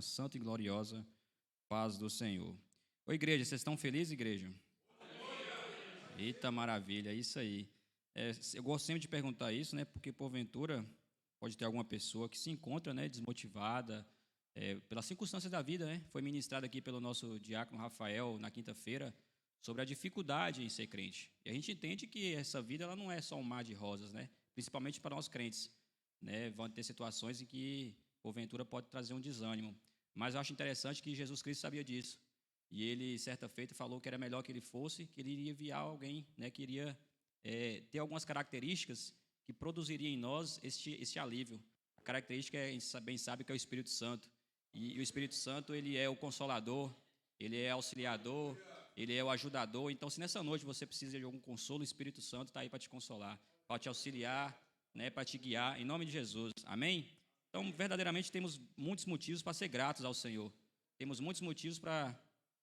Santa e gloriosa paz do Senhor. Oi, igreja, vocês estão felizes, igreja? Eita, maravilha, isso aí. Eu gosto sempre de perguntar isso, né? Porque, porventura, pode ter alguma pessoa que se encontra, né, desmotivada, pelas circunstâncias da vida, né? Foi ministrado aqui pelo nosso diácono Rafael na quinta-feira sobre a dificuldade em ser crente. E a gente entende que essa vida ela não é só um mar de rosas, né? Principalmente para nós crentes, né? Vão ter situações em que, porventura, pode trazer um desânimo. Mas eu acho interessante que Jesus Cristo sabia disso. E ele, certa feita, falou que era melhor que ele fosse, que ele iria enviar alguém, né, que iria ter algumas características que produziria em nós este alívio. A característica, a gente bem sabe, que é o Espírito Santo. E o Espírito Santo, ele é o consolador, ele é auxiliador, ele é o ajudador. Então, se nessa noite você precisa de algum consolo, o Espírito Santo está aí para te consolar, para te auxiliar, né, para te guiar, em nome de Jesus. Amém? Então, verdadeiramente, temos muitos motivos para ser gratos ao Senhor. Temos muitos motivos para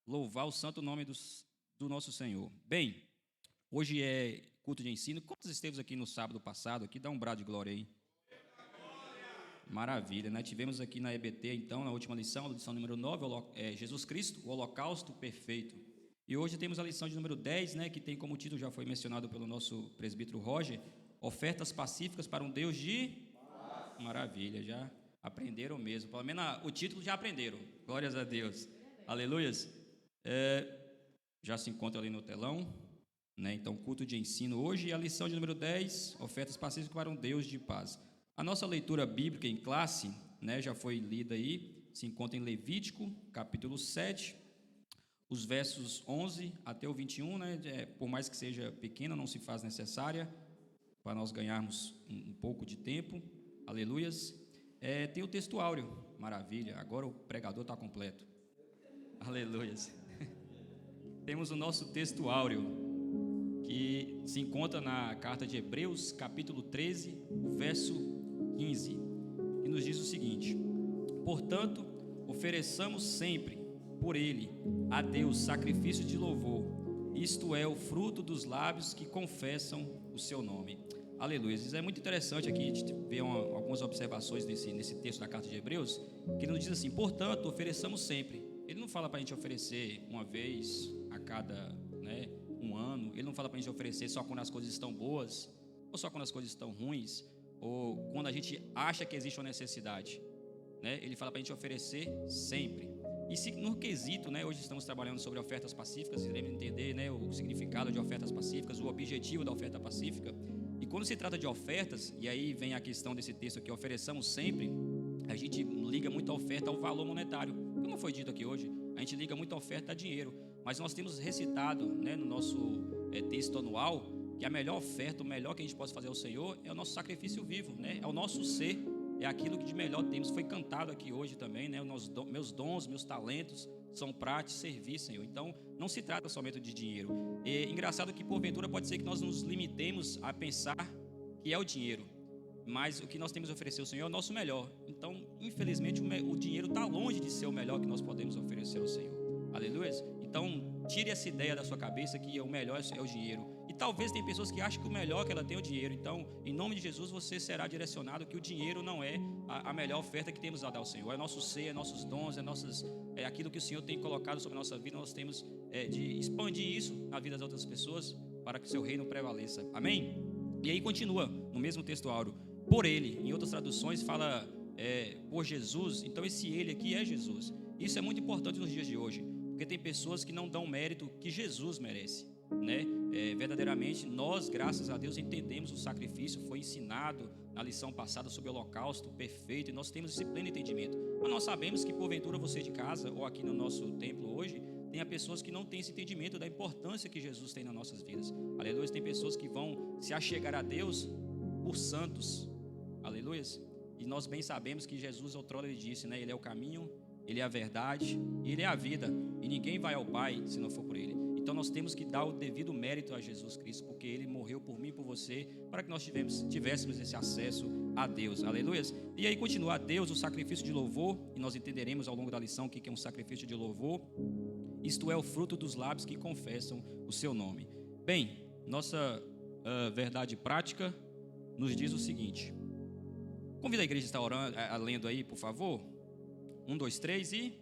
louvar o santo nome do nosso Senhor. Bem, hoje é culto de ensino. Quantos esteve aqui no sábado passado? Aqui dá um brado de glória aí. Maravilha, né? Tivemos aqui na EBT, então, na última lição, a lição número 9, Jesus Cristo, o holocausto perfeito. E hoje temos a lição de número 10, né, que tem como título, já foi mencionado pelo nosso presbítero Roger, ofertas pacíficas para um Deus de... Maravilha, já aprenderam mesmo. Pelo menos o título já aprenderam. Glórias a Deus. Aleluias. Já se encontra ali no telão, né? Então, culto de ensino hoje, a lição de número 10, ofertas pacíficas para um Deus de paz. A nossa leitura bíblica em classe, né, já foi lida aí, se encontra em Levítico, capítulo 7, os versos 11 até o 21, né? Por mais que seja pequena, não se faz necessária, para nós ganharmos um pouco de tempo. Aleluias. Tem o texto áureo, maravilha, agora o pregador está completo. Aleluias. Temos o nosso texto áureo, que se encontra na carta de Hebreus, capítulo 13, verso 15, que nos diz o seguinte: portanto, ofereçamos sempre por ele a Deus sacrifício de louvor, isto é, o fruto dos lábios que confessam o seu nome. Aleluia. Isso é muito interessante aqui, a gente vê algumas observações nesse texto da carta de Hebreus, que ele nos diz assim: portanto, ofereçamos sempre. Ele não fala para a gente oferecer uma vez a cada, né, um ano. Ele não fala para a gente oferecer só quando as coisas estão boas, ou só quando as coisas estão ruins, ou quando a gente acha que existe uma necessidade, né? Ele fala para a gente oferecer sempre. E se no quesito, né, hoje estamos trabalhando sobre ofertas pacíficas, iremos entender, né, o significado de ofertas pacíficas, o objetivo da oferta pacífica. E quando se trata de ofertas, e aí vem a questão desse texto aqui, ofereçamos sempre, a gente liga muito a oferta ao valor monetário. Como foi dito aqui hoje, a gente liga muito a oferta a dinheiro, mas nós temos recitado, né, no nosso texto anual, que a melhor oferta, o melhor que a gente pode fazer ao Senhor é o nosso sacrifício vivo, né, é o nosso ser, é aquilo que de melhor temos. Foi cantado aqui hoje também, né, meus dons, meus talentos são para te servir, Senhor. Então, não se trata somente de dinheiro. É engraçado que, porventura, pode ser que nós nos limitemos a pensar que é o dinheiro, mas o que nós temos a oferecer ao Senhor é o nosso melhor. Então, infelizmente, o dinheiro está longe de ser o melhor que nós podemos oferecer ao Senhor. Aleluia. Então, tire essa ideia da sua cabeça que o melhor é o dinheiro. E talvez tem pessoas que acham que o melhor que ela tem é o dinheiro. Então, em nome de Jesus, você será direcionado que o dinheiro não é a melhor oferta que temos a dar ao Senhor. É nosso ser, é nossos dons, é aquilo que o Senhor tem colocado sobre a nossa vida. Nós temos de expandir isso na vida das outras pessoas para que o seu reino prevaleça. Amém? E aí continua, no mesmo texto áureo, por ele. Em outras traduções fala por Jesus. Então esse ele aqui é Jesus. Isso é muito importante nos dias de hoje, porque tem pessoas que não dão o mérito que Jesus merece, né? Verdadeiramente nós, graças a Deus, entendemos o sacrifício. Foi ensinado na lição passada sobre o holocausto perfeito, e nós temos esse pleno entendimento. Mas nós sabemos que porventura você de casa ou aqui no nosso templo hoje tem pessoas que não têm esse entendimento da importância que Jesus tem nas nossas vidas. Aleluia. Tem pessoas que vão se achegar a Deus por santos. Aleluia. E nós bem sabemos que Jesus outrora ele disse, né? Ele é o caminho, ele é a verdade, ele é a vida, e ninguém vai ao Pai se não for por ele. Então nós temos que dar o devido mérito a Jesus Cristo, porque ele morreu por mim e por você, para que nós tivéssemos esse acesso a Deus. Aleluia. E aí continua: a Deus o sacrifício de louvor, e nós entenderemos ao longo da lição o que é um sacrifício de louvor. Isto é o fruto dos lábios que confessam o seu nome. Bem, nossa verdade prática nos diz o seguinte. Convida a igreja a estar orando, lendo aí, por favor. Um, dois, três e...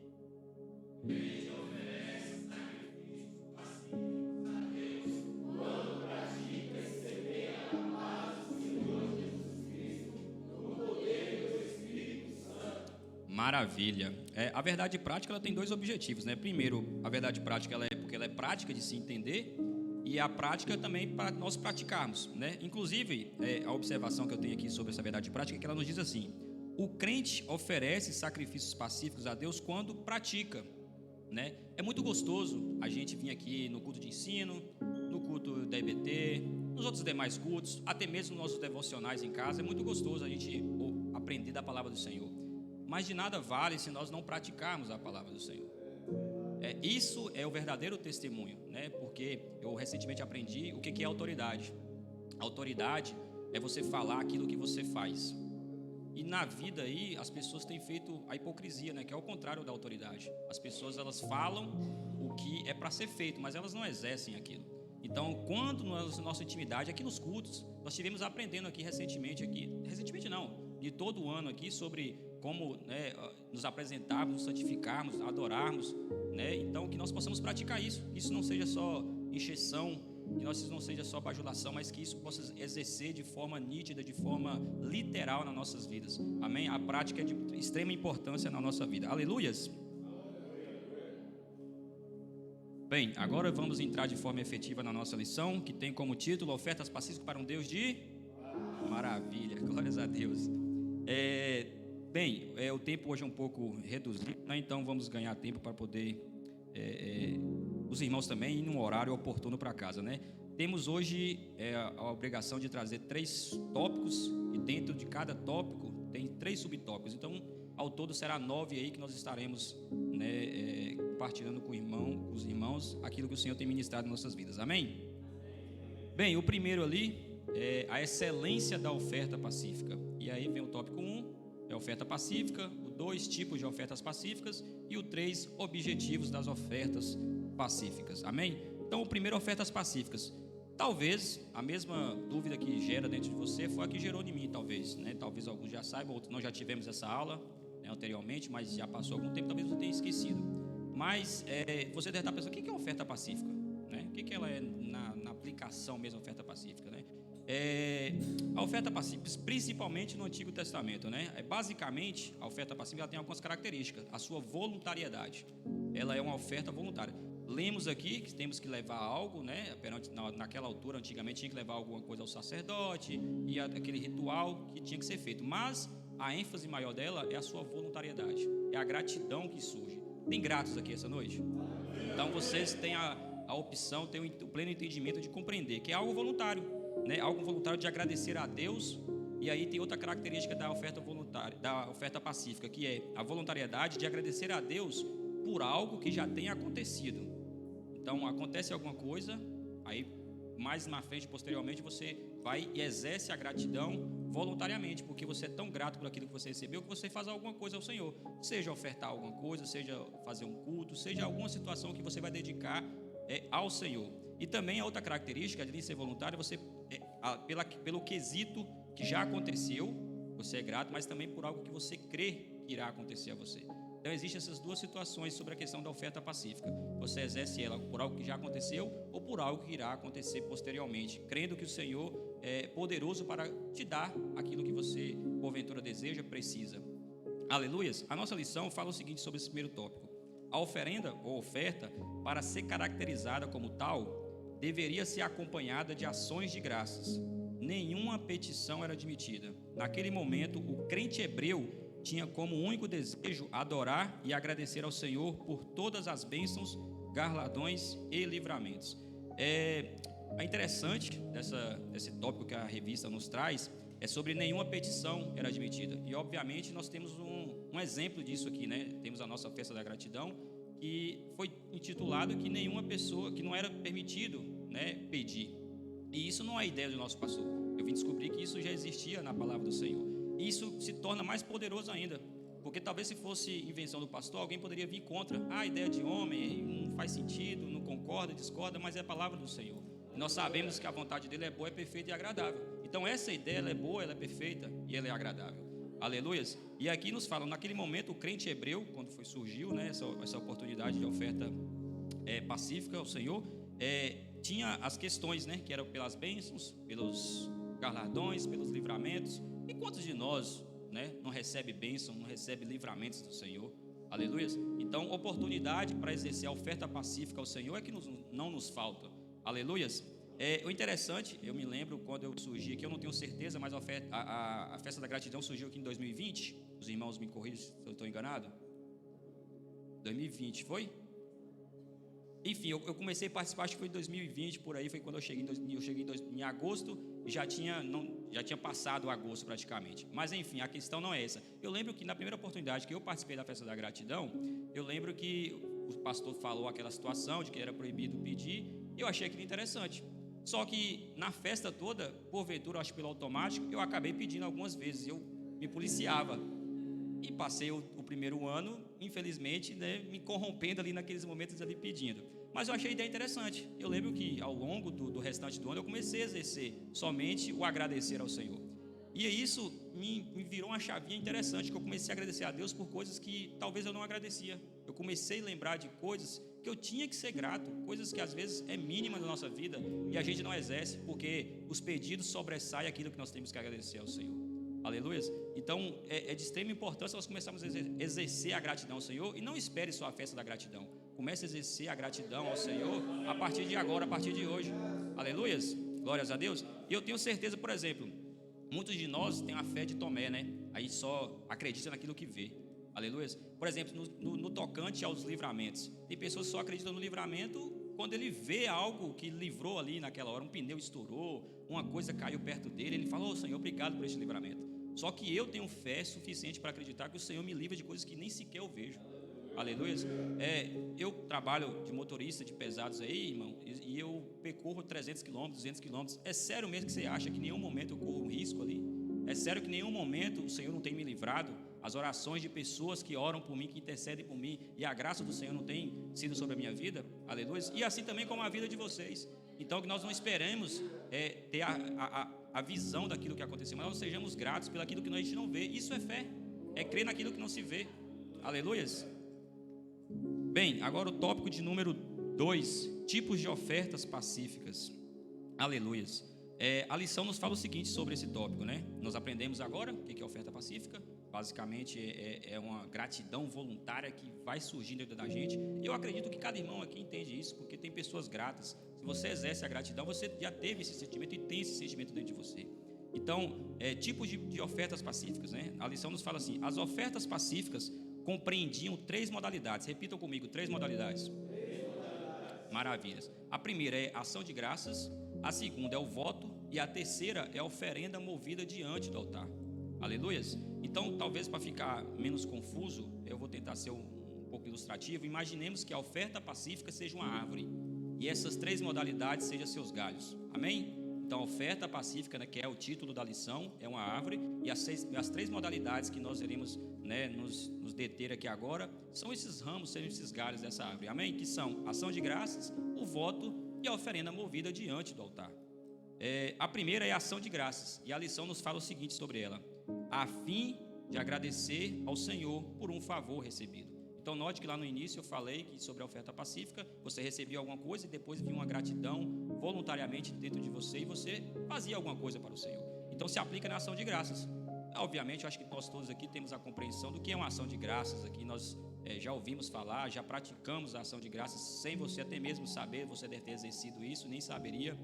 Maravilha. A verdade prática ela tem dois objetivos, né? Primeiro, a verdade prática ela é porque ela é prática de se entender, e a prática também para nós praticarmos, né? Inclusive, a observação que eu tenho aqui sobre essa verdade prática é que ela nos diz assim: o crente oferece sacrifícios pacíficos a Deus quando pratica, né? É muito gostoso a gente vir aqui no culto de ensino, no culto da EBT, nos outros demais cultos, até mesmo nos nossos devocionais em casa. É muito gostoso a gente aprender da palavra do Senhor. Mas de nada vale se nós não praticarmos a palavra do Senhor. Isso é o verdadeiro testemunho, né? Porque eu recentemente aprendi o que é autoridade. Autoridade é você falar aquilo que você faz. E na vida aí as pessoas têm feito a hipocrisia, né? Que é o contrário da autoridade. As pessoas elas falam o que é para ser feito, mas elas não exercem aquilo. Então, quando na nossa intimidade, aqui nos cultos, nós estivemos aprendendo aqui recentemente não, de todo o ano aqui, sobre como, né, nos apresentarmos, nos santificarmos, adorarmos, né? Então, que nós possamos praticar isso. Isso não seja só encheção, que nós não seja só bajulação, mas que isso possa exercer de forma nítida, de forma literal nas nossas vidas. Amém? A prática é de extrema importância na nossa vida. Aleluias! Bem, agora vamos entrar de forma efetiva na nossa lição, que tem como título Ofertas Pacíficas para um Deus de Maravilha. Glórias a Deus. O tempo hoje é um pouco reduzido, né? Então vamos ganhar tempo para poder os irmãos também ir num horário oportuno para casa, né? Temos hoje a obrigação de trazer 3 tópicos, e dentro de cada tópico tem 3 subtópicos. Então, ao todo será 9 aí que nós estaremos, né, compartilhando com os irmãos aquilo que o Senhor tem ministrado em nossas vidas. Amém? Bem, o primeiro ali é a excelência da oferta pacífica. E aí vem o tópico 1, é a oferta pacífica, o 2, tipos de ofertas pacíficas, e o 3, objetivos das ofertas pacíficas. Amém? Então, o primeiro, ofertas pacíficas. Talvez a mesma dúvida que gera dentro de você foi a que gerou em mim, talvez, né? Talvez alguns já saibam, outros não, já tivemos essa aula, né, anteriormente, mas já passou algum tempo, talvez você tenha esquecido. Mas você deve estar pensando, o que é oferta pacífica? Né? O que ela é na aplicação mesmo, oferta pacífica, né? A oferta pacífica, principalmente no Antigo Testamento, né? Basicamente, a oferta pacífica ela tem algumas características. A sua voluntariedade, ela é uma oferta voluntária. Lemos aqui que temos que levar algo, né? Naquela altura, antigamente, tinha que levar alguma coisa ao sacerdote, e aquele ritual que tinha que ser feito. Mas a ênfase maior dela é a sua voluntariedade, é a gratidão que surge. Tem gratos aqui essa noite? Então vocês têm a opção, têm o pleno entendimento de compreender que é algo voluntário, né? Algo voluntário de agradecer a Deus. E aí tem outra característica da oferta voluntária, da oferta pacífica, que é a voluntariedade de agradecer a Deus por algo que já tenha acontecido. Então acontece alguma coisa, aí mais na frente, posteriormente, você vai e exerce a gratidão voluntariamente, porque você é tão grato por aquilo que você recebeu, que você faz alguma coisa ao Senhor, seja ofertar alguma coisa, seja fazer um culto, seja alguma situação que você vai dedicar ao Senhor. E também a outra característica de ser voluntário, você pelo quesito que já aconteceu, você é grato, mas também por algo que você crê que irá acontecer a você. Então existem essas duas situações sobre a questão da oferta pacífica. Você exerce ela por algo que já aconteceu ou por algo que irá acontecer posteriormente, crendo que o Senhor é poderoso para te dar aquilo que você porventura deseja, precisa. Aleluias. A nossa lição fala o seguinte sobre esse primeiro tópico: a oferenda ou oferta, para ser caracterizada como tal, deveria ser acompanhada de ações de graças. Nenhuma petição era admitida. Naquele momento, o crente hebreu tinha como único desejo adorar e agradecer ao Senhor por todas as bênçãos, galardões e livramentos. É interessante desse tópico que a revista nos traz, é sobre nenhuma petição era admitida. E obviamente nós temos um exemplo disso aqui, né? Temos a nossa festa da gratidão, que foi intitulado que nenhuma pessoa, que não era permitido, né, pedir. E isso não é a ideia do nosso pastor. Eu vim descobrir que isso já existia na palavra do Senhor. E isso se torna mais poderoso ainda, porque talvez se fosse invenção do pastor, alguém poderia vir contra. A ideia de homem não faz sentido, não concorda, discorda, mas é a palavra do Senhor. E nós sabemos que a vontade dele é boa, é perfeita e agradável. Então essa ideia ela é boa, ela é perfeita e ela é agradável. Aleluias. E aqui nos falam, naquele momento, o crente hebreu, quando surgiu, né, essa oportunidade de oferta pacífica ao Senhor, tinha as questões, né, que eram pelas bênçãos, pelos galardões, pelos livramentos. E quantos de nós, né, não recebe bênção, não recebe livramentos do Senhor? Aleluias. Então, oportunidade para exercer a oferta pacífica ao Senhor é que não nos falta. Aleluias. O interessante, eu me lembro quando eu surgi aqui, eu não tenho certeza, mas a festa da gratidão surgiu aqui em 2020. Os irmãos me corrigem se eu estou enganado. 2020, foi? Enfim, eu comecei a participar, acho que foi em 2020, por aí, foi quando eu cheguei em agosto, e já tinha passado o agosto praticamente. Mas enfim, a questão não é essa. Eu lembro que na primeira oportunidade que eu participei da festa da gratidão, eu lembro que o pastor falou aquela situação de que era proibido pedir, e eu achei aquilo interessante. Só que na festa toda, porventura, acho que pelo automático, eu acabei pedindo algumas vezes, eu me policiava. E passei o primeiro ano, infelizmente, né, me corrompendo ali naqueles momentos ali pedindo. Mas eu achei a ideia interessante. Eu lembro que ao longo do restante do ano eu comecei a exercer somente o agradecer ao Senhor. E isso me virou uma chavinha interessante, que eu comecei a agradecer a Deus por coisas que talvez eu não agradecia. Eu comecei a lembrar de coisas que eu tinha que ser grato, coisas que às vezes é mínima na nossa vida e a gente não exerce, porque os pedidos sobressaem aquilo que nós temos que agradecer ao Senhor. Aleluia. Então é de extrema importância nós começarmos a exercer a gratidão ao Senhor. E não espere só a festa da gratidão. Comece a exercer a gratidão ao Senhor a partir de agora, a partir de hoje. Aleluia. Glórias a Deus. E eu tenho certeza, por exemplo, muitos de nós têm a fé de Tomé, né? A gente só acredita naquilo que vê. Aleluia. Por exemplo, no tocante aos livramentos, tem pessoas que só acreditam no livramento quando ele vê algo que livrou ali naquela hora. Um pneu estourou, uma coisa caiu perto dele, ele fala: "Oh Senhor, obrigado por este livramento". Só que eu tenho fé suficiente para acreditar que o Senhor me livra de coisas que nem sequer eu vejo. Aleluia. Eu trabalho de motorista de pesados aí, irmão, e eu percorro 300 km, 200 km. É sério mesmo que você acha que em nenhum momento eu corro um risco ali? É sério que em nenhum momento o Senhor não tem me livrado? As orações de pessoas que oram por mim, que intercedem por mim, e a graça do Senhor não tem sido sobre a minha vida? Aleluia. E assim também como a vida de vocês. Então que nós não esperemos ter a visão daquilo que aconteceu, mas nós sejamos gratos pelo aquilo que a gente não vê. Isso é fé, é crer naquilo que não se vê. Aleluias. Bem, agora o tópico de número 2, tipos de ofertas pacíficas. Aleluias. A lição nos fala o seguinte sobre esse tópico, né? Nós aprendemos agora o que é oferta pacífica. Basicamente é uma gratidão voluntária que vai surgindo dentro da gente. Eu acredito que cada irmão aqui entende isso, porque tem pessoas gratas. Se você exerce a gratidão, você já teve esse sentimento e tem esse sentimento dentro de você. Então, tipos de ofertas pacíficas, né? A lição nos fala assim: as ofertas pacíficas compreendiam 3 modalidades. Repitam comigo, 3 modalidades. Maravilhas. A primeira é ação de graças, a segunda é o voto e a terceira é a oferenda movida diante do altar. Aleluias. Então, talvez para ficar menos confuso, eu vou tentar ser um pouco ilustrativo. Imaginemos que a oferta pacífica seja uma árvore e essas 3 modalidades sejam seus galhos. Amém? Então, a oferta pacífica, né, que é o título da lição, é uma árvore, e as 3 modalidades que nós iremos, né, nos deter aqui agora são esses ramos, são esses galhos dessa árvore. Amém? Que são ação de graças, o voto e a oferenda movida diante do altar. A primeira é a ação de graças, e a lição nos fala o seguinte sobre ela: a fim de agradecer ao Senhor por um favor recebido. Então note que lá no início eu falei que sobre a oferta pacífica, você recebia alguma coisa e depois vinha uma gratidão voluntariamente dentro de você e você fazia alguma coisa para o Senhor. Então se aplica na ação de graças. Obviamente eu acho que nós todos aqui temos a compreensão do que é uma ação de graças. Aqui nós já ouvimos falar, já praticamos a ação de graças sem você até mesmo saber, você deve ter exercido isso, nem saberia.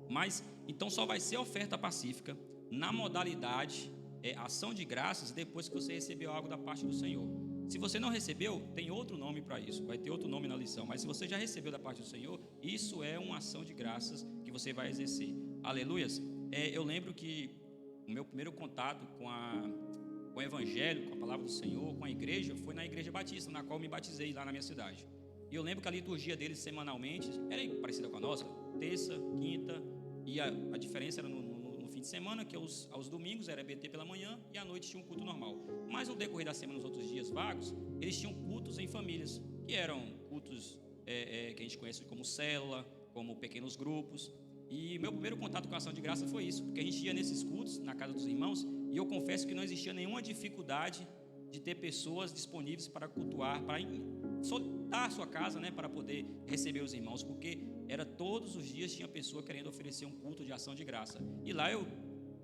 Mas então só vai ser oferta pacífica na modalidade ação de graças depois que você recebeu algo da parte do Senhor. Se você não recebeu, tem outro nome para isso, vai ter outro nome na lição. Mas se você já recebeu da parte do Senhor, isso é uma ação de graças que você vai exercer. Aleluias. Eu lembro que o meu primeiro contato com o Evangelho, com a palavra do Senhor, com a igreja, foi na Igreja Batista, na qual me batizei lá na minha cidade. E eu lembro que a liturgia deles semanalmente era parecida com a nossa, terça, quinta, e a diferença era no fim de semana, que aos domingos era EBT pela manhã e à noite tinha um culto normal. Mas no decorrer da semana, nos outros dias vagos, eles tinham cultos em famílias, que eram cultos que a gente conhece como célula, como pequenos grupos. E meu primeiro contato com a ação de graça foi isso, porque a gente ia nesses cultos, na casa dos irmãos, e eu confesso que não existia nenhuma dificuldade de ter pessoas disponíveis para cultuar, para soltar a sua casa, né, para poder receber os irmãos, porque era todos os dias tinha pessoa querendo oferecer um culto de ação de graça. E lá eu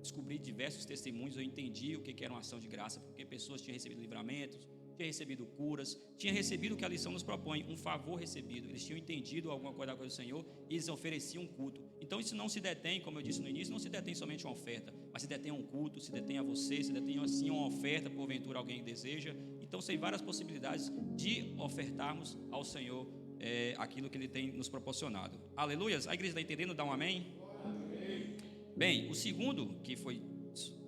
descobri diversos testemunhos, eu entendi o que era uma ação de graça, porque pessoas tinham recebido livramentos, tinham recebido curas, tinham recebido o que a lição nos propõe, um favor recebido. Eles tinham entendido alguma coisa da coisa do Senhor e eles ofereciam um culto. Então isso não se detém, como eu disse no início, não se detém somente uma oferta, mas se detém um culto, se detém a você, se detém assim uma oferta, porventura alguém deseja. Então tem várias possibilidades de ofertarmos ao Senhor aquilo que Ele tem nos proporcionado. Aleluias! A igreja está entendendo? Dá um amém? Bem, o segundo que foi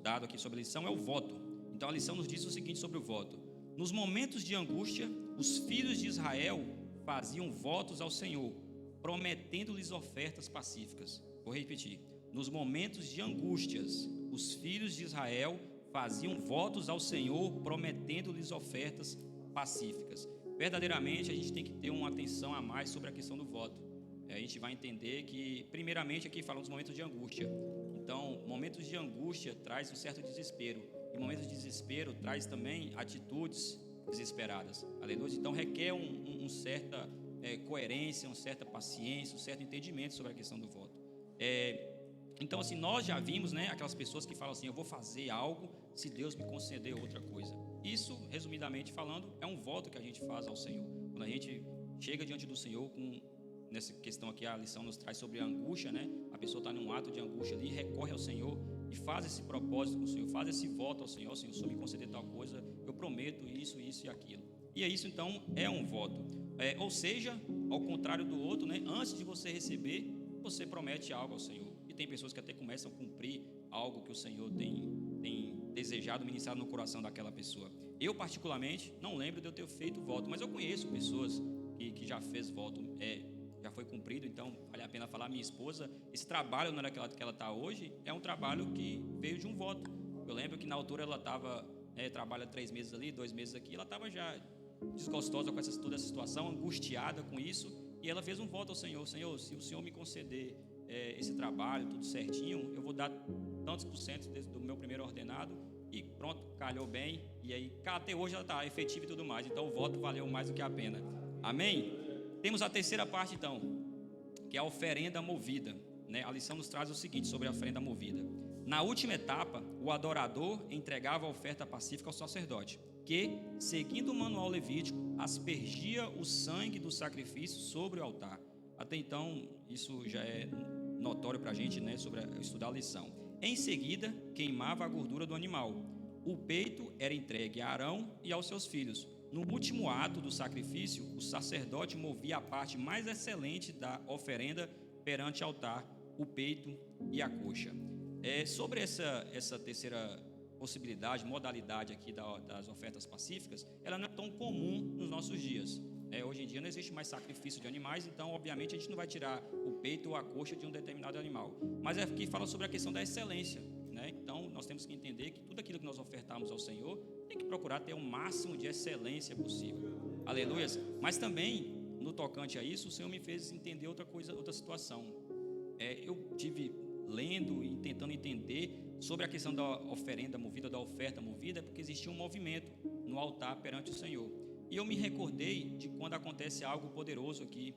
dado aqui sobre a lição é o voto. Então a lição nos diz o seguinte sobre o voto: nos momentos de angústia, os filhos de Israel faziam votos ao Senhor, prometendo-lhes ofertas pacíficas. Vou repetir: nos momentos de angústias, os filhos de Israel faziam votos ao Senhor, prometendo-lhes ofertas pacíficas. Verdadeiramente a gente tem que ter uma atenção a mais sobre a questão do voto. A gente vai entender que, primeiramente, aqui falamos dos momentos de angústia. Então, momentos de angústia traz um certo desespero, e momentos de desespero traz também atitudes desesperadas. Aleluia. Então requer uma certa coerência, uma certa paciência, um certo entendimento sobre a questão do voto. Então, assim, nós já vimos, né, aquelas pessoas que falam assim: eu vou fazer algo se Deus me conceder outra coisa. Isso, resumidamente falando, é um voto que a gente faz ao Senhor. Quando a gente chega diante do Senhor nessa questão aqui, a lição nos traz sobre a angústia, né? A pessoa está num ato de angústia ali, recorre ao Senhor e faz esse propósito com o Senhor, faz esse voto ao Senhor: Senhor, se eu me conceder tal coisa, eu prometo isso, isso e aquilo. E é isso, então, é um voto. Ou seja, ao contrário do outro, né? Antes de você receber, você promete algo ao Senhor. E tem pessoas que até começam a cumprir algo que o Senhor tem desejado, ministrado no coração daquela pessoa. Eu, particularmente, não lembro de eu ter feito voto, mas eu conheço pessoas que já fez voto, já foi cumprido. Então vale a pena falar: minha esposa, esse trabalho na hora que ela está hoje é um trabalho que veio de um voto. Eu lembro que na altura ela estava, trabalha 3 meses ali, 2 meses aqui, ela estava já desgostosa com toda essa situação, angustiada com isso, e ela fez um voto ao Senhor: Senhor, se o Senhor me conceder esse trabalho, tudo certinho, eu vou dar tantos por cento do meu primeiro ordenado. E pronto, calhou bem, e aí até hoje ela está efetiva e tudo mais. Então o voto valeu mais do que a pena. Amém? Temos a terceira parte, então, que é a oferenda movida, né? A lição nos traz o seguinte sobre a oferenda movida: na última etapa, o adorador entregava a oferta pacífica ao sacerdote, que, seguindo o manual levítico, aspergia o sangue do sacrifício sobre o altar. Até então, isso já é notório para a gente, né, sobre estudar a lição. Em seguida, queimava a gordura do animal. O peito era entregue a Arão e aos seus filhos. No último ato do sacrifício, o sacerdote movia a parte mais excelente da oferenda perante o altar, o peito e a coxa. Sobre essa terceira possibilidade, modalidade aqui das ofertas pacíficas, ela não é tão comum nos nossos dias. Hoje em dia não existe mais sacrifício de animais, então obviamente a gente não vai tirar o peito ou a coxa de um determinado animal. Mas aqui fala sobre a questão da excelência, né? Então nós temos que entender que tudo aquilo que nós ofertarmos ao Senhor tem que procurar ter o máximo de excelência possível. Aleluias. Mas também, no tocante a isso, o Senhor me fez entender outra situação. Eu tive lendo e tentando entender sobre a questão da oferenda movida, da oferta movida, porque existia um movimento no altar perante o Senhor. E eu me recordei de quando acontece algo poderoso aqui,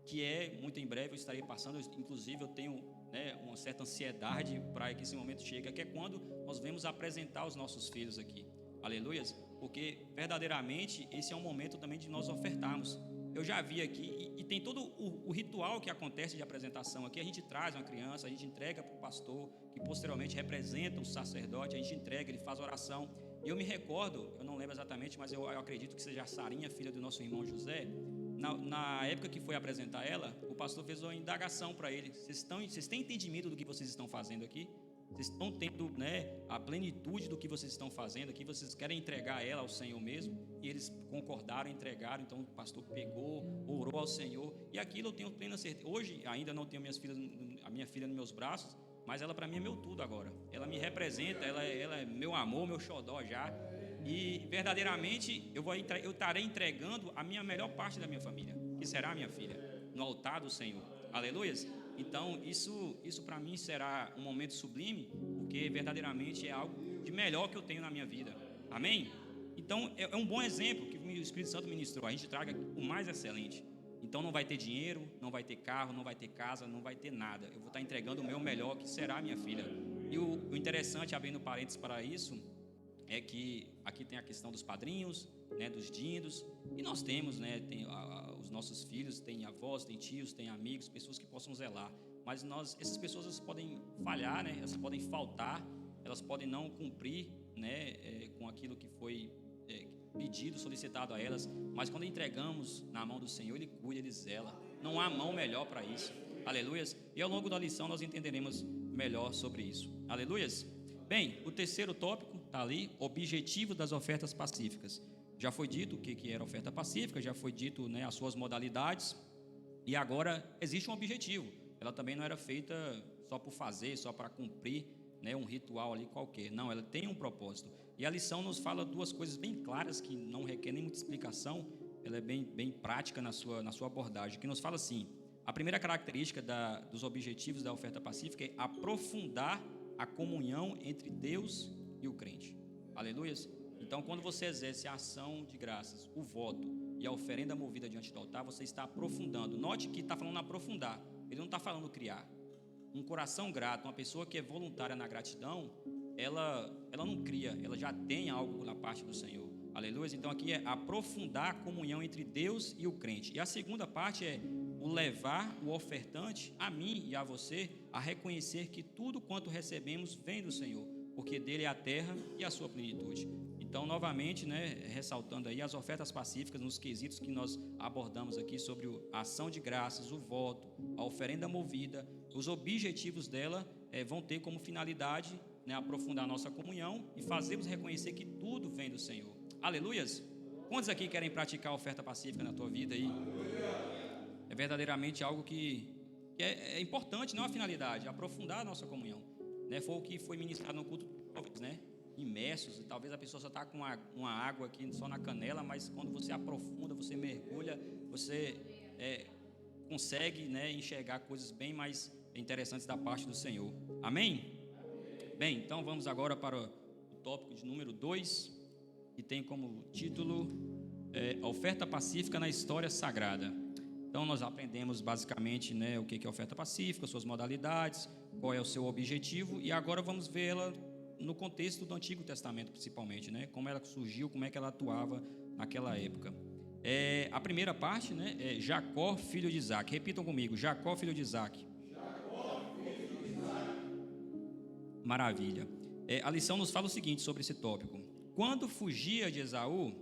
que muito em breve eu estarei passando. Inclusive eu tenho, uma certa ansiedade para que esse momento chegue, que é quando nós vamos apresentar os nossos filhos aqui. Aleluias, porque verdadeiramente esse é um momento também de nós ofertarmos. Eu já vi aqui, e tem todo o ritual que acontece de apresentação aqui. A gente traz uma criança, a gente entrega para o pastor, que posteriormente representa o sacerdote, a gente entrega, ele faz oração. E eu me recordo, eu não lembro exatamente, mas eu acredito que seja a Sarinha, filha do nosso irmão José. Na época que foi apresentar ela, o pastor fez uma indagação para ele: vocês têm entendimento do que vocês estão fazendo aqui? Vocês estão tendo, a plenitude do que vocês estão fazendo aqui? Vocês querem entregar ela ao Senhor mesmo? E eles concordaram, entregaram. Então o pastor pegou, orou ao Senhor. E aquilo eu tenho plena certeza. Hoje ainda não tenho a minha filha nos meus braços, mas ela para mim é meu tudo agora. Ela me representa, ela é meu amor, meu xodó já. E verdadeiramente eu estarei entregando a minha melhor parte da minha família, que será a minha filha, no altar do Senhor. Aleluias. Então, isso para mim será um momento sublime, porque verdadeiramente é algo de melhor que eu tenho na minha vida. Amém? Então, é um bom exemplo que o Espírito Santo ministrou. A gente traga o mais excelente. Então, não vai ter dinheiro, não vai ter carro, não vai ter casa, não vai ter nada. Eu vou estar entregando o meu melhor, que será minha filha. E o interessante, abrindo parênteses para isso, é que aqui tem a questão dos padrinhos, né, dos dindos, e nós temos, né, os nossos filhos, tem avós, tem tios, tem amigos, pessoas que possam zelar. Mas essas pessoas elas podem falhar, né, elas podem faltar, elas podem não cumprir, né, com aquilo que foi pedido, solicitado a elas, mas quando entregamos na mão do Senhor, Ele cuida, Ele zela. Não há mão melhor para isso. Aleluias. E ao longo da lição nós entenderemos melhor sobre isso. Aleluias. Bem, o terceiro tópico está ali, objetivo das ofertas pacíficas. Já foi dito o que era oferta pacífica, já foi dito, né, as suas modalidades, e agora existe um objetivo. Ela também não era feita só por fazer, só para cumprir, né, um ritual ali qualquer. Não, ela tem um propósito. E a lição nos fala duas coisas bem claras, que não requer nem muita explicação, ela é bem prática na sua abordagem, que nos fala assim: a primeira característica dos objetivos da oferta pacífica é aprofundar a comunhão entre Deus e o crente. Aleluias. Então, quando você exerce a ação de graças, o voto e a oferenda movida diante do altar, você está aprofundando. Note que está falando aprofundar, ele não está falando criar. Um coração grato, uma pessoa que é voluntária na gratidão, ela não cria, ela já tem algo na parte do Senhor. Aleluia. Então aqui é aprofundar a comunhão entre Deus e o crente. E a segunda parte é o levar o ofertante, a mim e a você, a reconhecer que tudo quanto recebemos vem do Senhor, porque dele é a terra e a sua plenitude. Então, novamente, né, ressaltando aí as ofertas pacíficas nos quesitos que nós abordamos aqui sobre a ação de graças, o voto, a oferenda movida, os objetivos dela vão ter como finalidade, né, aprofundar a nossa comunhão e fazermos reconhecer que tudo vem do Senhor. Aleluias! Quantos aqui querem praticar a oferta pacífica na tua vida aí? É verdadeiramente algo que é importante, não a finalidade, aprofundar a nossa comunhão. Né? Foi o que foi ministrado no culto, né? Imersos, e talvez a pessoa só está com uma água aqui só na canela, mas quando você aprofunda, você mergulha, você consegue, né, enxergar coisas bem mais interessantes da parte do Senhor. Amém? Bem, então vamos agora para o tópico de número 2, que tem como título oferta pacífica na história sagrada. Então nós aprendemos basicamente, né, o que é oferta pacífica, suas modalidades, qual é o seu objetivo, e agora vamos ver ela no contexto do Antigo Testamento, principalmente, né? Como ela surgiu, como é que ela atuava naquela época. A primeira parte, né, é Jacó, filho de Isaac. Repitam comigo: Jacó, filho de Isaac. Jacó, filho de Isaac. Maravilha. A lição nos fala o seguinte sobre esse tópico: quando fugia de Esaú,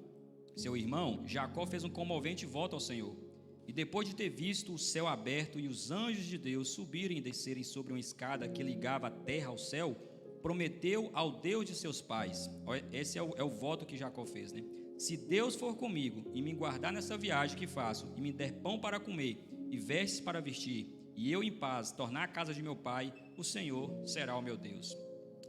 seu irmão, Jacó fez um comovente voto ao Senhor. E depois de ter visto o céu aberto e os anjos de Deus subirem e descerem sobre uma escada que ligava a terra ao céu, prometeu ao Deus de seus pais. Esse é o voto que Jacó fez, né? Se Deus for comigo e me guardar nessa viagem que faço, e me der pão para comer e vestes para vestir, e eu em paz tornar a casa de meu pai, o Senhor será o meu Deus.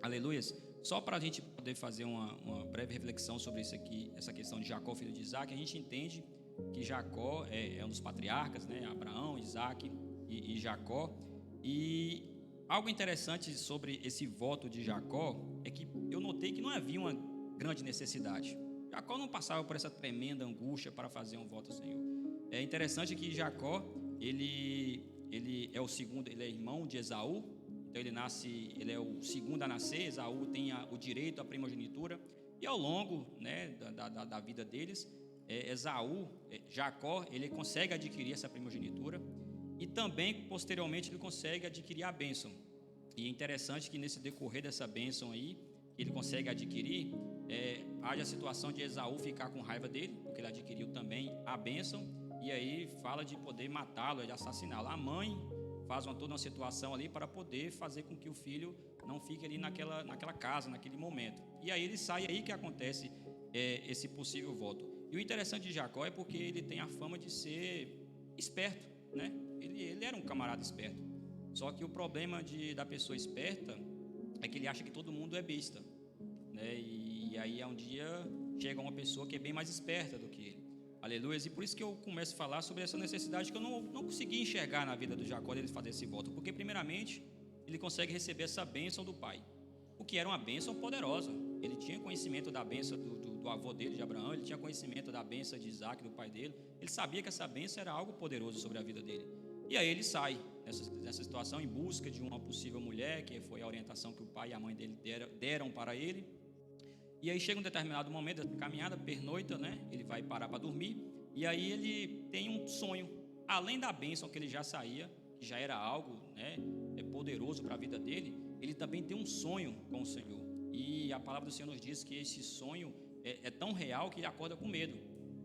Aleluias. Só para a gente poder fazer uma breve reflexão sobre isso aqui, essa questão de Jacó, filho de Isaac, a gente entende que Jacó é um dos patriarcas, né? Abraão, Isaac e Jacó. E algo interessante sobre esse voto de Jacó é que eu notei que não havia uma grande necessidade. Jacó não passava por essa tremenda angústia para fazer um voto ao Senhor. É interessante que Jacó, ele é o segundo, ele é irmão de Esaú, então ele é o segundo a nascer. Esaú tem o direito à primogenitura, e ao longo, né, da vida deles, Jacó, ele consegue adquirir essa primogenitura, e também, posteriormente, ele consegue adquirir a bênção. E é interessante que nesse decorrer dessa bênção aí, ele consegue adquirir, haja a situação de Esaú ficar com raiva dele, porque ele adquiriu também a bênção, e aí fala de poder matá-lo, de assassiná-lo. A mãe faz toda uma situação ali para poder fazer com que o filho não fique ali naquela casa, naquele momento. E aí ele sai, aí que acontece esse possível voto. E o interessante de Jacó é porque ele tem a fama de ser esperto, né? Ele era um camarada esperto. Só que o problema da pessoa esperta é que ele acha que todo mundo é besta, né? E aí um dia chega uma pessoa que é bem mais esperta do que ele. Aleluia. E por isso que eu começo a falar sobre essa necessidade que eu não consegui enxergar na vida do Jacó, dele fazer esse voto. Porque, primeiramente, ele consegue receber essa bênção do pai, o que era uma bênção poderosa. Ele tinha conhecimento da bênção do avô dele, de Abraão, ele tinha conhecimento da bênção de Isaac, do pai dele. Ele sabia que essa bênção era algo poderoso sobre a vida dele. E aí ele sai nessa situação em busca de uma possível mulher, que foi a orientação que o pai e a mãe dele deram para ele. E aí chega um determinado momento da caminhada, pernoita, né? Ele vai parar para dormir. E aí ele tem um sonho, além da bênção que ele já saía, que já era algo, né, poderoso para a vida dele. Ele também tem um sonho com o Senhor. E a palavra do Senhor nos diz que esse sonho é tão real que ele acorda com medo.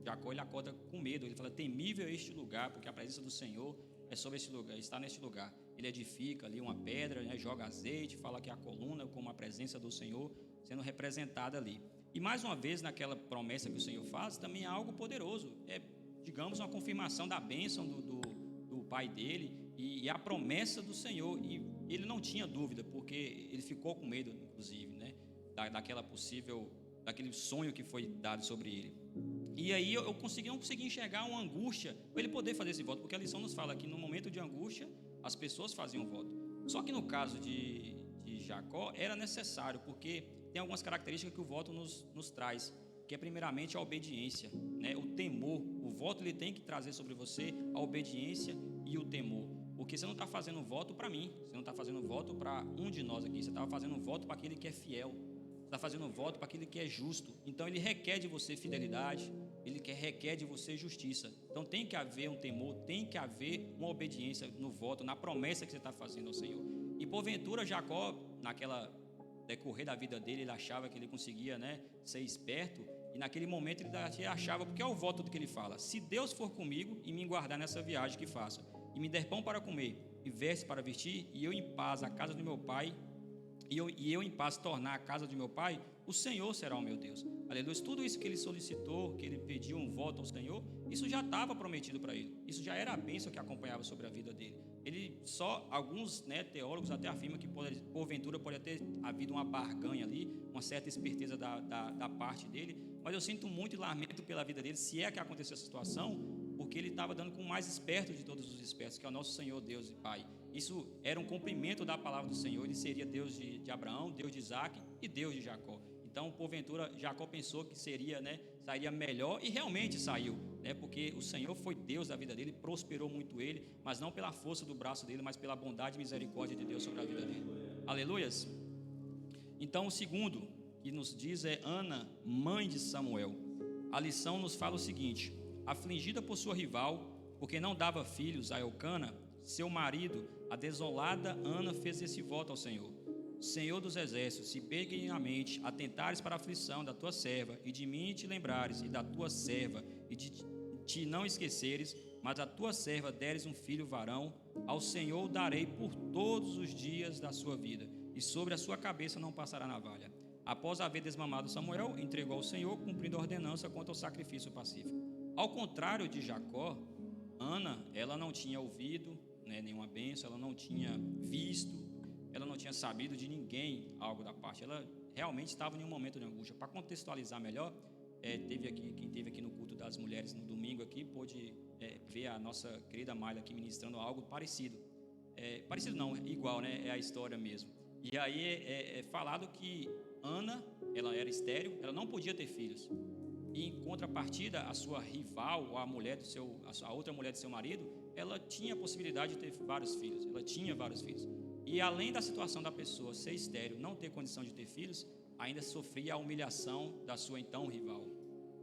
Jacó, ele acorda com medo. Ele fala: temível é este lugar, porque a presença do Senhor é sobre esse lugar, está neste lugar. Ele edifica ali uma pedra, né, joga azeite, fala que a coluna como a presença do Senhor sendo representada ali. E mais uma vez, naquela promessa que o Senhor faz, também é algo poderoso. É, digamos, uma confirmação da bênção do pai dele e a promessa do Senhor. E ele não tinha dúvida, porque ele ficou com medo, inclusive, né, daquele sonho que foi dado sobre ele. E aí eu não consegui enxergar uma angústia para ele poder fazer esse voto, porque a lição nos fala que no momento de angústia as pessoas faziam voto. Só que no caso de Jacó era necessário, porque tem algumas características que o voto nos traz, que é primeiramente a obediência, né? O temor. O voto ele tem que trazer sobre você a obediência e o temor, porque você não está fazendo voto para mim, você não está fazendo voto para um de nós aqui, você está fazendo voto para aquele que é fiel, está fazendo voto para aquele que é justo. Então ele requer de você fidelidade, ele requer de você justiça. Então tem que haver um temor, tem que haver uma obediência no voto, na promessa que você está fazendo ao Senhor. E porventura Jacó, naquela decorrer da vida dele, ele achava que ele conseguia, né, ser esperto, e naquele momento ele achava, porque é o voto do que ele fala: se Deus for comigo e me guardar nessa viagem que faço, e me der pão para comer e veste para vestir, e eu em paz a casa do meu pai, e eu em paz tornar a casa do meu pai, o Senhor será o meu Deus. Aleluia. Tudo isso que ele solicitou, que ele pediu um voto ao Senhor, isso já estava prometido para ele. Isso já era a bênção que acompanhava sobre a vida dele. Alguns, né, teólogos até afirmam que porventura pode ter havido uma barganha ali, uma certa esperteza da parte dele, mas eu sinto muito e lamento pela vida dele, se é que aconteceu essa situação, porque ele estava dando com o mais esperto de todos os espertos, que é o nosso Senhor, Deus e Pai. Isso era um cumprimento da palavra do Senhor. Ele seria Deus de Abraão, Deus de Isaac e Deus de Jacó. Então, porventura, Jacó pensou que seria, né, sairia melhor, e realmente saiu, né, porque o Senhor foi Deus da vida dele, prosperou muito ele, mas não pela força do braço dele, mas pela bondade e misericórdia de Deus sobre a vida dele. Aleluias. Então, o segundo que nos diz é Ana, mãe de Samuel. A lição nos fala o seguinte: afligida por sua rival, porque não dava filhos a Elcana, seu marido, a desolada Ana fez esse voto ao Senhor: Senhor dos exércitos, se benignamente atentares para a aflição da tua serva, e de mim te lembrares, e da tua serva, e de te não esqueceres, mas a tua serva deres um filho varão, ao Senhor o darei por todos os dias da sua vida, e sobre a sua cabeça não passará navalha. Após haver desmamado Samuel, entregou ao Senhor, cumprindo a ordenança quanto ao sacrifício pacífico. Ao contrário de Jacó, Ana, ela não tinha ouvido, né, nenhuma bênção, ela não tinha visto, ela não tinha sabido de ninguém algo da parte. Ela realmente estava em um momento de angústia. Para contextualizar melhor, quem esteve aqui no culto das mulheres no domingo aqui, pôde ver a nossa querida Mayla aqui ministrando algo parecido. Parecido não, igual, né? É a história mesmo. E aí é falado que Ana, ela era estéril, ela não podia ter filhos. E em contrapartida, a sua rival, ou a outra mulher do seu marido, ela tinha a possibilidade de ter vários filhos. Ela tinha vários filhos. E além da situação da pessoa ser estéril, não ter condição de ter filhos, ainda sofria a humilhação da sua então rival.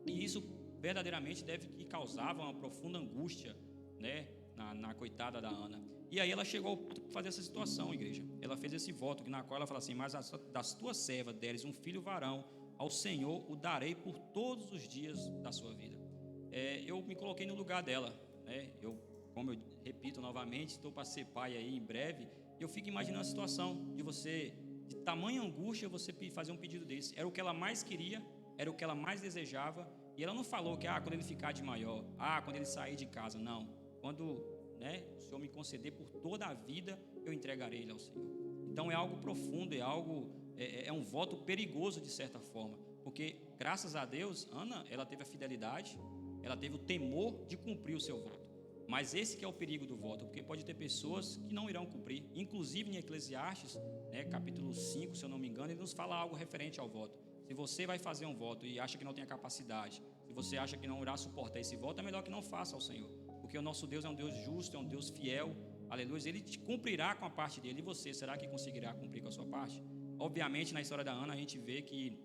E isso verdadeiramente que causava uma profunda angústia, né, na coitada da Ana. E aí ela chegou a fazer essa situação, igreja. Ela fez esse voto, na qual ela fala assim: mas das tuas servas deres um filho varão, ao Senhor o darei por todos os dias da sua vida. Eu me coloquei no lugar dela, né? Como eu repito novamente, estou para ser pai aí em breve. Eu fico imaginando a situação de você, de tamanha angústia, você fazer um pedido desse. Era o que ela mais queria, era o que ela mais desejava. E ela não falou que quando ele ficar de maior, quando ele sair de casa. Não. Quando, né, o Senhor me conceder por toda a vida, eu entregarei ele ao Senhor. Então é algo profundo, é um voto perigoso de certa forma. Porque, graças a Deus, Ana, ela teve a fidelidade, ela teve o temor de cumprir o seu voto. Mas esse que é o perigo do voto, porque pode ter pessoas que não irão cumprir. Inclusive em Eclesiastes, né, capítulo 5, se eu não me engano, ele nos fala algo referente ao voto. Se você vai fazer um voto e acha que não tem a capacidade, se você acha que não irá suportar esse voto, é melhor que não faça ao Senhor. Porque o nosso Deus é um Deus justo, é um Deus fiel, aleluia, ele te cumprirá com a parte dele. E você, será que conseguirá cumprir com a sua parte? Obviamente, na história da Ana, a gente vê que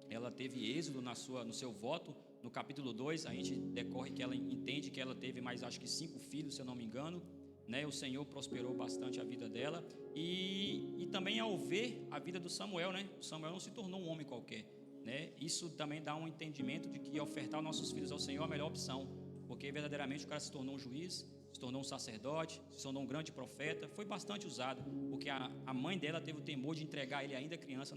ela teve êxodo no seu voto. No capítulo 2, a gente decorre que ela entende que ela teve mais, acho que 5 filhos, se eu não me engano, né? O Senhor prosperou bastante a vida dela. E também ao ver a vida do Samuel, né? O Samuel não se tornou um homem qualquer, né? Isso também dá um entendimento de que ofertar nossos filhos ao Senhor é a melhor opção, porque verdadeiramente o cara se tornou um juiz, se tornou um sacerdote, se tornou um grande profeta. Foi bastante usado, porque a mãe dela teve o temor de entregar ele ainda criança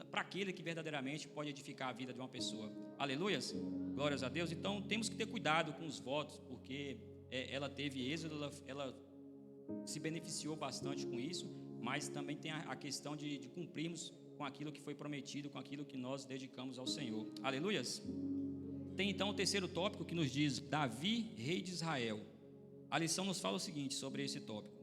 para aquele que verdadeiramente pode edificar a vida de uma pessoa. Aleluias, glórias a Deus. Então temos que ter cuidado com os votos, porque ela teve êxodo, ela se beneficiou bastante com isso, mas também tem a questão de cumprirmos com aquilo que foi prometido, com aquilo que nós dedicamos ao Senhor. Aleluias. Tem então o terceiro tópico que nos diz Davi, rei de Israel. A lição nos fala o seguinte sobre esse tópico.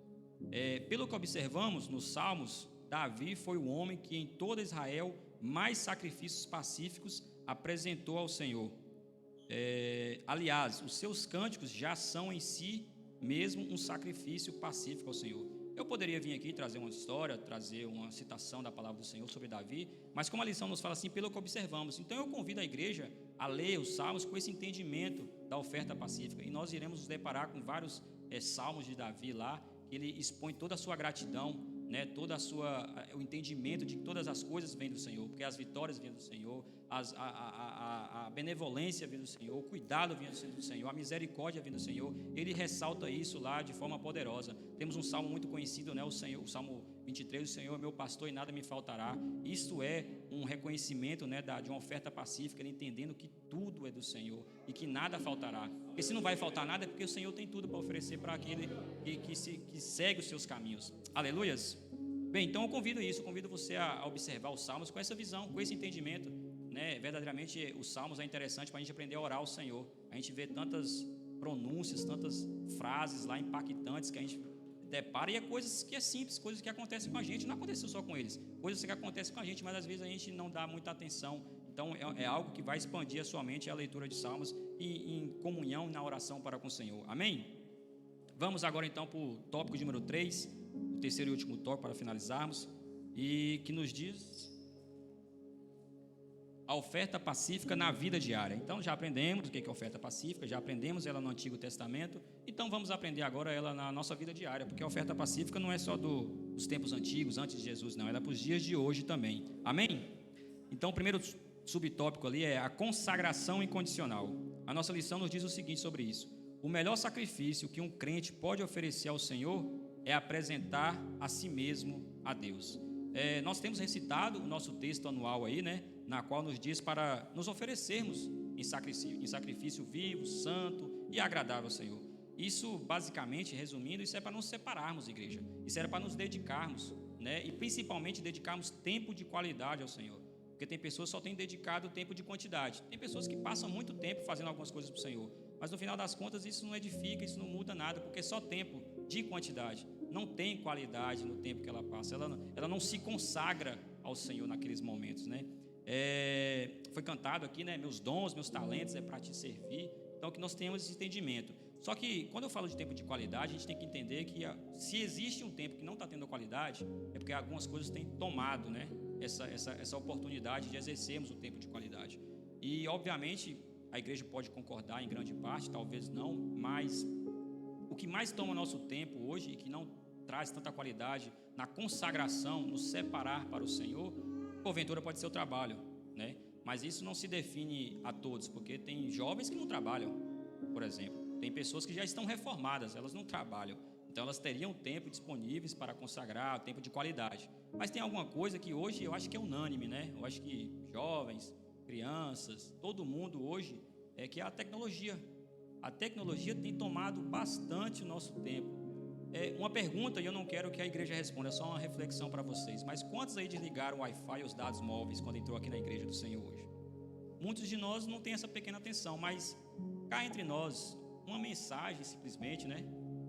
Pelo que observamos nos Salmos, Davi foi o homem que em toda Israel mais sacrifícios pacíficos apresentou ao Senhor. Aliás, os seus cânticos já são em si mesmo um sacrifício pacífico ao Senhor. Eu poderia vir aqui trazer uma história, trazer uma citação da palavra do Senhor sobre Davi, mas como a lição nos fala assim, pelo que observamos, então eu convido a igreja a ler os salmos com esse entendimento da oferta pacífica, e nós iremos nos deparar com vários salmos de Davi lá, que ele expõe toda a sua gratidão, né, o entendimento de que todas as coisas vêm do Senhor, porque as vitórias vêm do Senhor, a benevolência vem do Senhor, o cuidado vem do Senhor, a misericórdia vem do Senhor. Ele ressalta isso lá de forma poderosa. Temos um salmo muito conhecido, né, o Salmo 23, o Senhor é meu pastor e nada me faltará. Isso é um reconhecimento, né, de uma oferta pacífica, ele entendendo que tudo é do Senhor e que nada faltará. Porque se não vai faltar nada é porque o Senhor tem tudo para oferecer para aquele que segue os seus caminhos. Aleluias. Bem, então eu convido você a observar os salmos com essa visão, com esse entendimento, né? Verdadeiramente os salmos é interessante para a gente aprender a orar ao Senhor. A gente vê tantas pronúncias, tantas frases lá impactantes que a gente depara, e é coisas que é simples, coisas que acontecem com a gente, não aconteceu só com eles, coisas que acontecem com a gente, mas às vezes a gente não dá muita atenção. Então é algo que vai expandir a sua mente, a leitura de salmos e em comunhão na oração para com o Senhor. Amém? Vamos agora então para o tópico número 3, o terceiro e último tópico para finalizarmos, e que nos diz a oferta pacífica na vida diária. Então já aprendemos o que é oferta pacífica, já aprendemos ela no Antigo Testamento, então vamos aprender agora ela na nossa vida diária, porque a oferta pacífica não é só dos tempos antigos, antes de Jesus, não, ela é para os dias de hoje também. Amém? Então o primeiro subtópico ali é a consagração incondicional. A nossa lição nos diz o seguinte sobre isso: o melhor sacrifício que um crente pode oferecer ao Senhor é apresentar a si mesmo a Deus. Nós temos recitado o nosso texto anual aí, né, na qual nos diz para nos oferecermos em sacrifício vivo, santo e agradável ao Senhor. Isso, basicamente, resumindo, isso é para nos separarmos, igreja. Isso era para nos dedicarmos, né, e principalmente dedicarmos tempo de qualidade ao Senhor. Porque tem pessoas que só têm dedicado tempo de quantidade. Tem pessoas que passam muito tempo fazendo algumas coisas para o Senhor, mas no final das contas isso não edifica, isso não muda nada, porque é só tempo de quantidade. Não tem qualidade no tempo que ela passa, ela não se consagra ao Senhor naqueles momentos, né? Foi cantado aqui, né? Meus dons, meus talentos é para te servir. Então que nós tenhamos esse entendimento. Só que quando eu falo de tempo de qualidade, a gente tem que entender que se existe um tempo que não está tendo qualidade, é porque algumas coisas têm tomado, né, essa oportunidade de exercermos o tempo de qualidade. E obviamente a igreja pode concordar em grande parte, talvez não, mas o que mais toma nosso tempo hoje e que não traz tanta qualidade na consagração, nos separar para o Senhor, porventura pode ser o trabalho, né? Mas isso não se define a todos, porque tem jovens que não trabalham, por exemplo. Tem pessoas que já estão reformadas, elas não trabalham. Então elas teriam tempo disponíveis para consagrar, tempo de qualidade. Mas tem alguma coisa que hoje eu acho que é unânime, né? Eu acho que jovens, crianças, todo mundo hoje, que é a tecnologia. A tecnologia tem tomado bastante o nosso tempo. Uma pergunta, e eu não quero que a igreja responda, é só uma reflexão para vocês. Mas quantos aí desligaram o Wi-Fi e os dados móveis quando entrou aqui na igreja do Senhor hoje? Muitos de nós não têm essa pequena atenção, mas cá entre nós, uma mensagem simplesmente, né?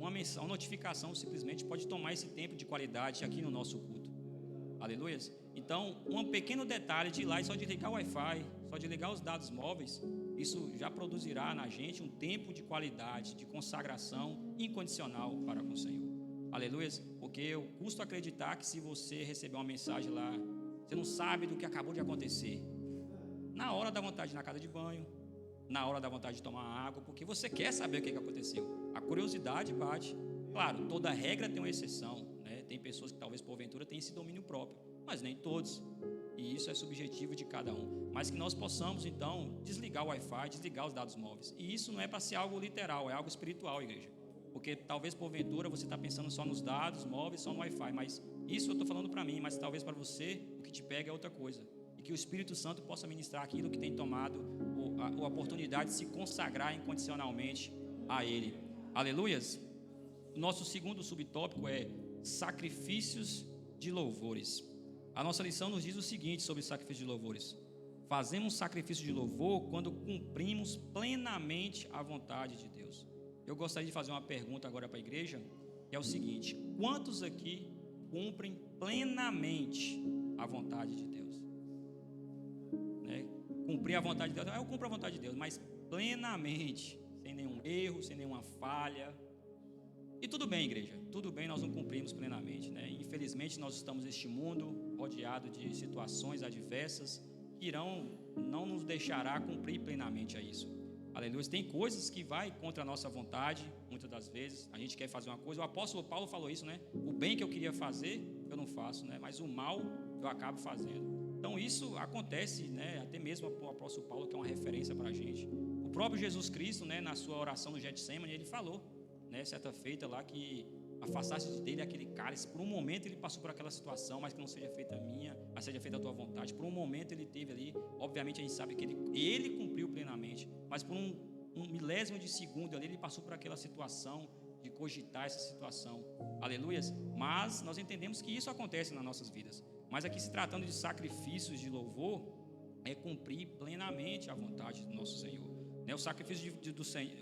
Uma notificação simplesmente pode tomar esse tempo de qualidade aqui no nosso culto. Aleluia. Então, um pequeno detalhe de ir lá e só de ligar o Wi-Fi, só de ligar os dados móveis, isso já produzirá na gente um tempo de qualidade, de consagração incondicional para com o Senhor. Aleluia. Porque eu custo acreditar que se você receber uma mensagem lá, você não sabe do que acabou de acontecer. Na hora da vontade de ir na casa de banho, na hora da vontade de tomar água, porque você quer saber o que aconteceu. A curiosidade bate. Claro, toda regra tem uma exceção, né? Tem pessoas que talvez porventura tenham esse domínio próprio, mas nem todos. E isso é subjetivo de cada um. Mas que nós possamos, então, desligar o Wi-Fi, desligar os dados móveis. E isso não é para ser algo literal, é algo espiritual, igreja. Porque talvez porventura você está pensando só nos dados móveis, só no Wi-Fi. Mas isso eu estou falando para mim, mas talvez para você o que te pega é outra coisa. E que o Espírito Santo possa ministrar aquilo que tem tomado a oportunidade de se consagrar incondicionalmente a Ele. Aleluias. Nosso segundo subtópico é sacrifícios de louvores. A nossa lição nos diz o seguinte sobre sacrifício de louvores: fazemos sacrifício de louvor quando cumprimos plenamente a vontade de Deus. Eu gostaria de fazer uma pergunta agora para a igreja, que é o seguinte: quantos aqui cumprem plenamente a vontade de Deus? Né? Cumprir a vontade de Deus, eu cumpro a vontade de Deus, mas plenamente, sem nenhum erro, sem nenhuma falha. E tudo bem, igreja, tudo bem, nós não cumprimos plenamente, né? Infelizmente nós estamos neste mundo rodeado de situações adversas que não nos deixará cumprir plenamente a isso. Aleluia. Tem coisas que vai contra a nossa vontade, muitas das vezes a gente quer fazer uma coisa. O apóstolo Paulo falou isso, né? O bem que eu queria fazer eu não faço, né? Mas o mal eu acabo fazendo. Então isso acontece, né? Até mesmo o apóstolo Paulo, que é uma referência para a gente. O próprio Jesus Cristo, né? Na sua oração no Getsêmani, ele falou, né, certa feita lá, que afastasse dele aquele cálice. Por um momento ele passou por aquela situação, mas que não seja feita a minha, mas seja feita a tua vontade. Por um momento ele teve ali, obviamente a gente sabe que ele cumpriu plenamente, mas por um milésimo de segundo ali ele passou por aquela situação de cogitar essa situação. Aleluias. Mas nós entendemos que isso acontece nas nossas vidas. Mas aqui, se tratando de sacrifícios de louvor, é cumprir plenamente a vontade do nosso Senhor.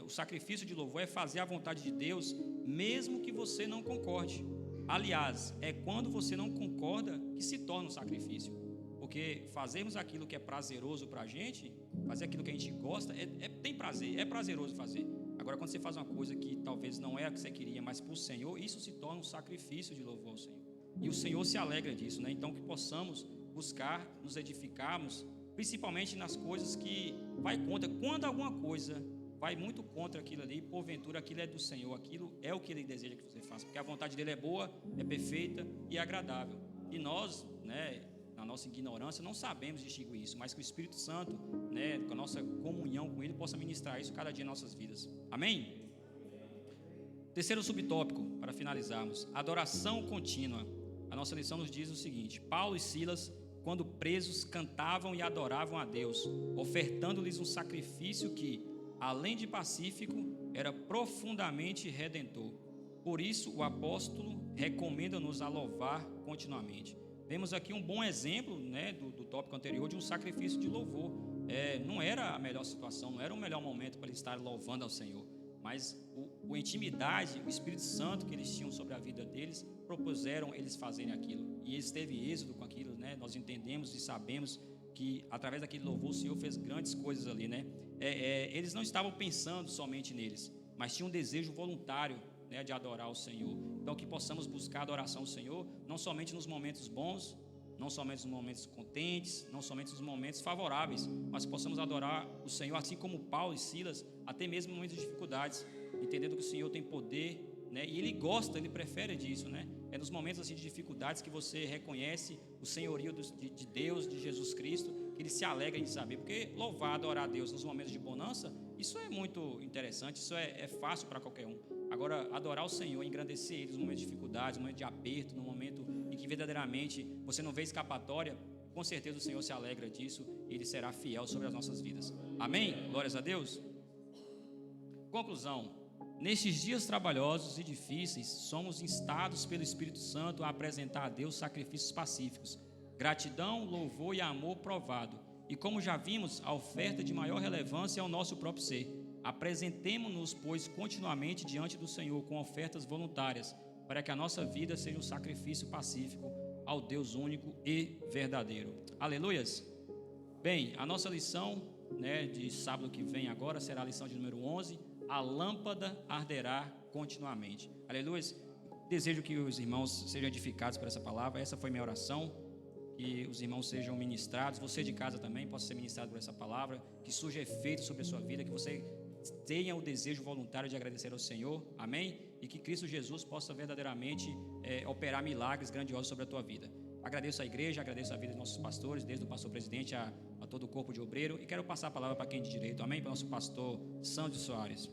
O sacrifício de louvor é fazer a vontade de Deus, mesmo que você não concorde. Aliás, é quando você não concorda que se torna um sacrifício. Porque fazermos aquilo que é prazeroso para a gente, fazer aquilo que a gente gosta, tem prazer, é prazeroso fazer. Agora, quando você faz uma coisa que talvez não é a que você queria, mas para o Senhor, isso se torna um sacrifício de louvor ao Senhor. E o Senhor se alegra disso, né? Então, que possamos buscar nos edificarmos, principalmente nas coisas que vai contra. Quando alguma coisa vai muito contra aquilo ali, porventura aquilo é do Senhor, aquilo é o que Ele deseja que você faça, porque a vontade dEle é boa, é perfeita e é agradável. E nós, né, na nossa ignorância, não sabemos distinguir isso, mas que o Espírito Santo, né, com a nossa comunhão com Ele, possa ministrar isso cada dia em nossas vidas. Amém? Terceiro subtópico, para finalizarmos: adoração contínua. A nossa lição nos diz o seguinte: Paulo e Silas, quando presos, cantavam e adoravam a Deus, ofertando-lhes um sacrifício que, além de pacífico, era profundamente redentor. Por isso, o apóstolo recomenda-nos a louvar continuamente. Vemos aqui um bom exemplo, né, do tópico anterior, de um sacrifício de louvor. Não era a melhor situação, não era o melhor momento para eles estarem louvando ao Senhor, mas a intimidade, o Espírito Santo que eles tinham sobre a vida deles, propuseram eles fazerem aquilo. E eles teve êxito com aquilo, né? Nós entendemos e sabemos que através daquele louvor o Senhor fez grandes coisas ali, né? Eles não estavam pensando somente neles, mas tinham um desejo voluntário, né, de adorar o Senhor. Então, que possamos buscar a adoração ao Senhor, não somente nos momentos bons, não somente nos momentos contentes, não somente nos momentos favoráveis, mas que possamos adorar o Senhor, assim como Paulo e Silas, até mesmo em momentos de dificuldades, entendendo que o Senhor tem poder, né? E Ele gosta, Ele prefere disso, né? É nos momentos assim de dificuldades que você reconhece o senhorio de Deus, de Jesus Cristo, que Ele se alegra em saber. Porque louvar, adorar a Deus nos momentos de bonança, isso é muito interessante, isso é fácil para qualquer um. Agora, adorar o Senhor, engrandecer Ele nos momentos de dificuldades, no momento de aperto, no momento em que verdadeiramente você não vê escapatória, com certeza o Senhor se alegra disso e Ele será fiel sobre as nossas vidas. Amém? Glórias a Deus. Conclusão: nestes dias trabalhosos e difíceis, somos instados pelo Espírito Santo a apresentar a Deus sacrifícios pacíficos, gratidão, louvor e amor provado. E como já vimos, a oferta de maior relevância é o nosso próprio ser. Apresentemo-nos, pois, continuamente diante do Senhor com ofertas voluntárias, para que a nossa vida seja um sacrifício pacífico ao Deus único e verdadeiro. Aleluias! Bem, a nossa lição, de sábado que vem agora será a lição de número 11, a lâmpada arderá continuamente. Aleluias! Desejo que os irmãos sejam edificados por essa palavra. Essa foi minha oração, que os irmãos sejam ministrados, você de casa também possa ser ministrado por essa palavra, que surja efeito sobre a sua vida, que você tenha o desejo voluntário de agradecer ao Senhor, amém? E que Cristo Jesus possa verdadeiramente operar milagres grandiosos sobre a tua vida. Agradeço a igreja, agradeço a vida dos nossos pastores, desde o pastor presidente a todo o corpo de obreiro, e quero passar a palavra para quem de direito, amém? Para o nosso pastor Sandro Soares.